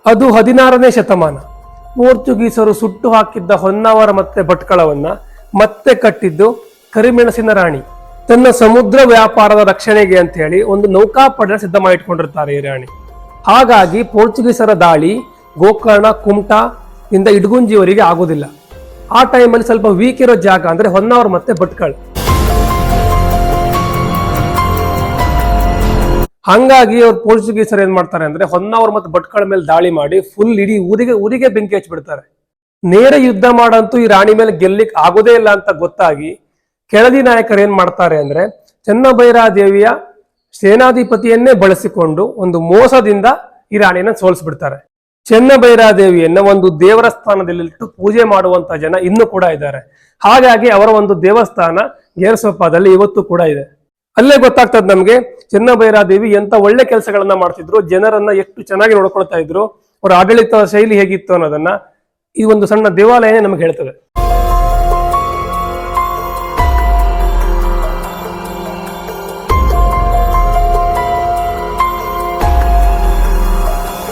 ಅದು 16ನೇ ಶತಮಾನ. ಪೋರ್ಚುಗೀಸರು ಸುಟ್ಟು ಹಾಕಿದ್ದ ಹೊನ್ನಾವರ ಮತ್ತೆ ಭಟ್ಕಳವನ್ನ ಮತ್ತೆ ಕಟ್ಟಿದ್ದು ಕರಿಮೆಣಸಿನ ರಾಣಿ. ತನ್ನ ಸಮುದ್ರ ವ್ಯಾಪಾರದ ರಕ್ಷಣೆಗೆ ಅಂತ ಹೇಳಿ ಒಂದು ನೌಕಾಪಡೆ ಸಿದ್ಧ ಮಾಡಿಟ್ಕೊಂಡಿರ್ತಾರೆ ಈ ರಾಣಿ. ಹಾಗಾಗಿ ಪೋರ್ಚುಗೀಸರ ದಾಳಿ ಗೋಕರ್ಣ, ಕುಮಟಾ ಇಂದ ಇಡಗುಂಜಿಯವರಿಗೆ ಆಗೋದಿಲ್ಲ. ಆ ಟೈಮಲ್ಲಿ ಸ್ವಲ್ಪ ವೀಕ್ ಇರೋ ಜಾಗ ಅಂದ್ರೆ ಹೊನ್ನಾವರ ಮತ್ತೆ ಭಟ್ಕಳ. ಹಂಗಾಗಿ ಅವ್ರು ಪೋರ್ಚುಗೀಸರು ಏನ್ ಮಾಡ್ತಾರೆ ಅಂದ್ರೆ ಹೊನ್ನಾವರ ಮತ್ತೆ ಭಟ್ಕಳ ಮೇಲೆ ದಾಳಿ ಮಾಡಿ ಫುಲ್ ಇಡೀ ಊರಿಗೆ ಬೆಂಕಿ ಹಚ್ಚಿಬಿಡ್ತಾರೆ. ನೇರ ಯುದ್ಧ ಮಾಡಂತೂ ಈ ರಾಣಿ ಮೇಲೆ ಗೆಲ್ಲಿಕ್ ಆಗೋದೇ ಇಲ್ಲ ಅಂತ ಗೊತ್ತಾಗಿ ಕೆಳದಿ ನಾಯಕರು ಏನ್ ಮಾಡ್ತಾರೆ ಅಂದ್ರೆ ಚೆನ್ನಭೈರಾದೇವಿಯ ಸೇನಾಧಿಪತಿಯನ್ನೇ ಬಳಸಿಕೊಂಡು ಒಂದು ಮೋಸದಿಂದ ಈ ರಾಣಿಯನ್ನ ಸೋಲಿಸ್ಬಿಡ್ತಾರೆ. ಚೆನ್ನಭೈರಾದೇವಿಯನ್ನ ಒಂದು ದೇವರ ಸ್ಥಾನದಲ್ಲಿಟ್ಟು ಪೂಜೆ ಮಾಡುವಂತ ಜನ ಇನ್ನೂ ಕೂಡ ಇದ್ದಾರೆ. ಹಾಗಾಗಿ ಅವರ ಒಂದು ದೇವಸ್ಥಾನ ಗೇರಸೊಪ್ಪದಲ್ಲಿ ಇವತ್ತು ಕೂಡ ಇದೆ. ಅಲ್ಲೇ ಗೊತ್ತಾಗ್ತದೆ ನಮ್ಗೆ ಚೆನ್ನಭೈರಾದೇವಿ ಎಂತ ಒಳ್ಳೆ ಕೆಲಸಗಳನ್ನ ಮಾಡ್ತಿದ್ರು, ಜನರನ್ನ ಎಷ್ಟು ಚೆನ್ನಾಗಿ ನೋಡ್ಕೊಳ್ತಾ ಇದ್ರು, ಅವರ ಆಡಳಿತ ಶೈಲಿ ಹೇಗಿತ್ತು ಅನ್ನೋದನ್ನ ಈ ಒಂದು ಸಣ್ಣ ದೇವಾಲಯನೇ ನಮ್ಗೆ ಹೇಳ್ತದೆ.